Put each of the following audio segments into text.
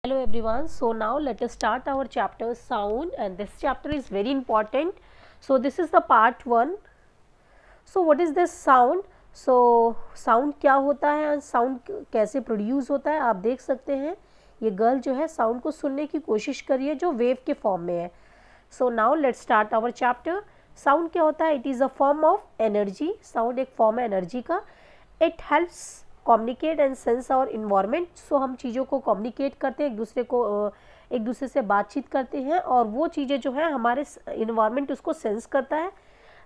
Hello everyone, so now let us start our chapter sound, and this chapter is very important. So this is the part 1. So what is this sound? So sound क्या होता है, sound कैसे produce होता है, आप देख सकते हैं ये गर्ल जो है साउंड को सुनने की कोशिश कर रही है जो वेव के फॉर्म में है. So now let's start our chapter. Sound क्या होता है? It is a form of energy. Sound एक फॉर्म है एनर्जी का. It helps communicate and sense our environment. So हम चीज़ों को कम्युनिकेट करते हैं, एक दूसरे से बातचीत करते हैं और वो चीज़ें जो है हमारे इन्वायरमेंट उसको सेंस करता है.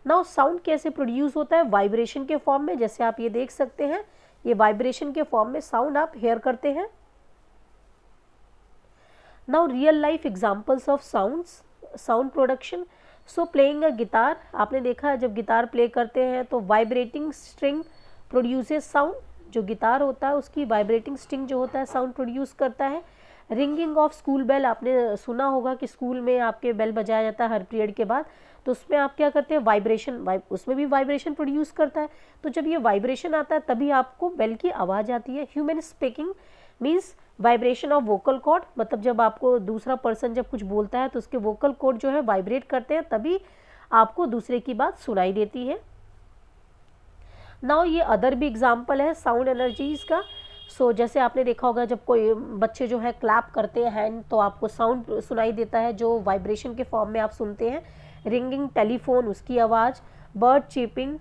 नाउ साउंड कैसे प्रोड्यूस होता है? वाइब्रेशन के फॉर्म में. जैसे आप ये देख सकते हैं, ये वाइब्रेशन के फॉर्म में साउंड आप हेयर करते हैं. Now real life examples of sound production. So playing a guitar, आपने देखा है जब गिटार प्ले करते हैं तो वाइब्रेटिंग स्ट्रिंग प्रोड्यूसेस साउंड. जो गिटार होता है उसकी वाइब्रेटिंग स्ट्रिंग जो होता है साउंड प्रोड्यूस करता है. रिंगिंग ऑफ स्कूल बेल, आपने सुना होगा कि स्कूल में आपके बेल बजाया जाता है हर पीरियड के बाद, तो उसमें आप क्या करते हैं? वाइब्रेशन, उसमें भी वाइब्रेशन प्रोड्यूस करता है. तो जब ये वाइब्रेशन आता है तभी आपको बेल की आवाज़ आती है. Human speaking means vibration of vocal cord, मतलब जब आपको दूसरा पर्सन जब कुछ बोलता है तो उसके वोकल कॉर्ड जो है वाइब्रेट करते हैं, तभी आपको दूसरे की बात सुनाई देती है. नाउ ये अदर भी एग्जाम्पल है साउंड एनर्जीज का. सो जैसे आपने देखा होगा जब कोई बच्चे जो है क्लैप करते हैं हैंड, तो आपको साउंड सुनाई देता है जो वाइब्रेशन के फॉर्म में आप सुनते हैं. रिंगिंग टेलीफोन, उसकी आवाज़. Bird chirping,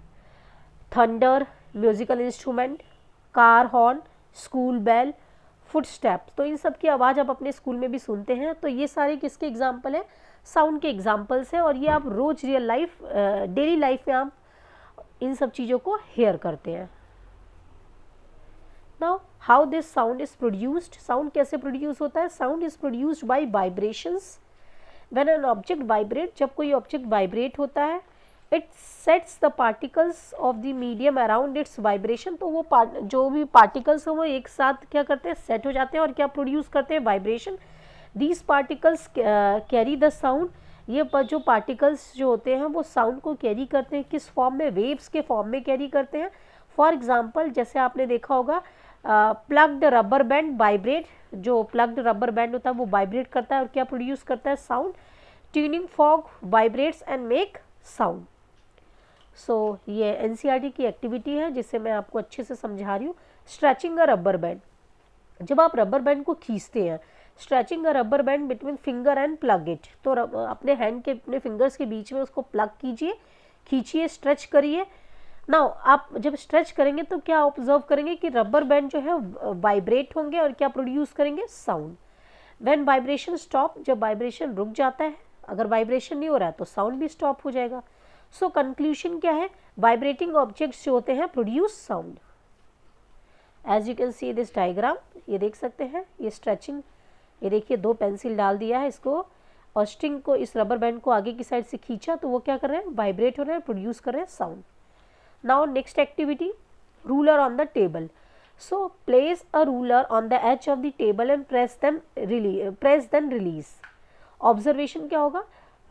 thunder, musical instrument, car horn, school bell, footstep. तो इन सब की आवाज़ आप अपने स्कूल में भी सुनते हैं. तो ये सारे किसके एग्जाम्पल हैं? साउंड के एग्जाम्पल्स हैं, और ये आप रोज़ रियल लाइफ, डेली लाइफ में आप इन सब चीज़ों को हेयर करते हैं. Now how this sound is produced. Sound कैसे प्रोड्यूस होता है? Sound is produced by vibrations. When an object vibrate, जब कोई ऑब्जेक्ट वाइब्रेट होता है, it sets the particles of the medium around its vibration. तो वो जो भी पार्टिकल्स हैं वो एक साथ क्या करते हैं? सेट हो जाते हैं और क्या प्रोड्यूस करते हैं? Vibration. These particles carry the sound. ये जो पार्टिकल्स जो होते हैं वो साउंड को कैरी करते हैं. किस फॉर्म में? वेव्स के फॉर्म में कैरी करते हैं. फॉर एग्जाम्पल, जैसे आपने देखा होगा प्लग्ड रबर बैंड वाइब्रेट. जो प्लग्ड रबर बैंड होता है वो वाइब्रेट करता है और क्या प्रोड्यूस करता है? Sound. Tuning fork vibrates and make sound. So ये एनसीईआरटी की एक्टिविटी है जिसे मैं आपको अच्छे से समझा रही हूँ. स्ट्रेचिंग अ रबर बैंड, जब आप रबर बैंड को खींचते हैं, stretching a rubber band between finger and plug it. तो अपने हैंड के, अपने फिंगर्स के बीच में उसको प्लग कीजिए, खींचिए, स्ट्रेच करिए. नाउ आप जब स्ट्रेच करेंगे तो क्या ऑब्जर्व करेंगे कि रबर बैंड जो है वाइब्रेट होंगे और क्या प्रोड्यूस करेंगे? साउंड. व्हेन वाइब्रेशन स्टॉप, जब वाइब्रेशन रुक जाता है, अगर वाइब्रेशन नहीं हो रहा है तो साउंड भी स्टॉप हो जाएगा. सो कंक्लूजन क्या है? वाइब्रेटिंग ऑब्जेक्ट्स जो होते हैं produce sound. As you can see this diagram, ये देख सकते हैं, ये स्ट्रेचिंग, ये देखिए 2 पेंसिल डाल दिया है इसको और स्ट्रिंग को, इस रबर बैंड को आगे की साइड से खींचा तो वो क्या कर रहे हैं? वाइब्रेट हो रहे हैं, प्रोड्यूस कर रहे हैं sound. Now next activity, ruler on the table. So place a ruler on the edge of the table and press then release. Observation क्या होगा?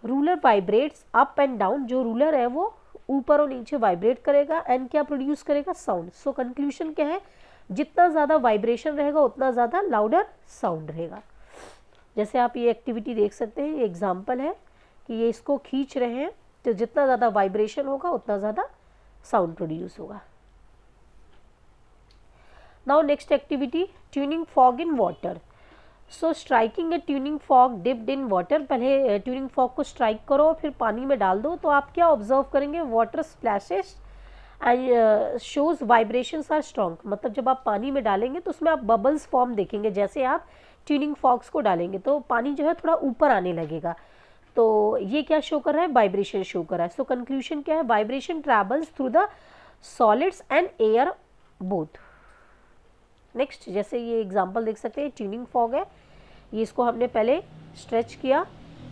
Ruler vibrates up and down. जो रूलर है वो ऊपर और नीचे वाइब्रेट करेगा एंड क्या प्रोड्यूस करेगा? साउंड. सो कंक्लूजन क्या है? जितना ज़्यादा वाइब्रेशन रहेगा उतना ज़्यादा लाउडर साउंड रहेगा. जैसे आप ये एक्टिविटी देख सकते हैं, ये एग्जाम्पल है कि ये इसको खींच रहे हैं, तो जितना ज़्यादा वाइब्रेशन होगा उतना ज़्यादा साउंड प्रोड्यूस होगा. Now next activity, tuning fog in water. So striking A tuning fog dipped in water. पहले ट्यूनिंग फॉग को स्ट्राइक करो फिर पानी में डाल दो, तो आप क्या ऑब्जर्व करेंगे? Water splashes and shows vibrations are strong. मतलब जब आप पानी में डालेंगे तो उसमें आप बबल्स फॉर्म देखेंगे. जैसे आप ट्यूनिंग फॉग्स को डालेंगे तो पानी जो है थोड़ा ऊपर आने लगेगा. तो ये क्या शो कर रहा है? वाइब्रेशन शो कर रहा है. सो कंक्लूजन क्या है? Vibration travels through the solids and air both. Next, जैसे ये एग्जांपल देख सकते हैं, ट्यूनिंग फॉग है, ये इसको हमने पहले स्ट्रेच किया,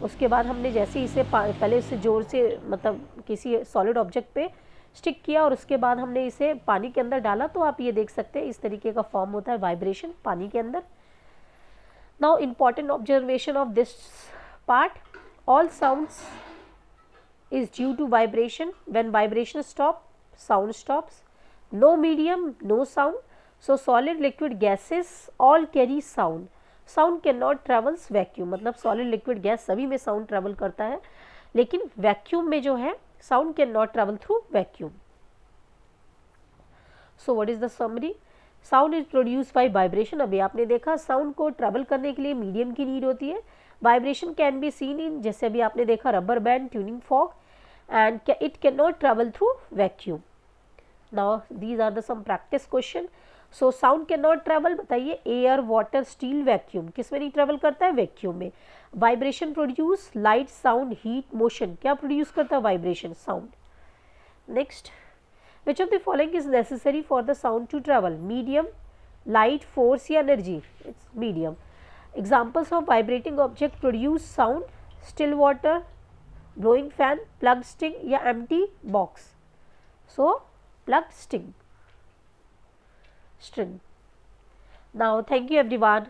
उसके बाद हमने जैसे इसे पहले इसे जोर से, मतलब किसी सॉलिड ऑब्जेक्ट पे स्टिक किया और उसके बाद हमने इसे पानी के अंदर डाला, तो आप ये देख सकते हैं इस तरीके का फॉर्म होता है वाइब्रेशन पानी के अंदर. Now important observation of this part, all sounds is due to vibration. When vibration stop, sound stops. No medium, no sound. So solid, liquid, gases all carry sound. Sound can not travels vacuum, मतलब solid liquid gas सभी में sound travel करता है, लेकिन vacuum में जो है sound can not travel through vacuum. So what is the summary? Sound is produce by vibration. अभी आपने देखा साउंड को ट्रेवल करने के लिए मीडियम की नीड होती है. Vibration can be seen in, जैसे अभी आपने देखा rubber band, tuning fork, and it can not travel through vacuum. Now these are the some practice question. So sound can not travel, बताइए एयर, वाटर, स्टील, वैक्यूम, किस में नहीं travel करता है? वैक्यूम में. Vibration produce light, sound, heat, motion, क्या produce करता है? Vibration, sound. Next, which of the following is necessary for the sound to travel? Medium, light, force या energy? It's medium. Examples of vibrating object produce sound: still water, blowing fan, plugged string या empty box? So plugged string. Now thank you everyone.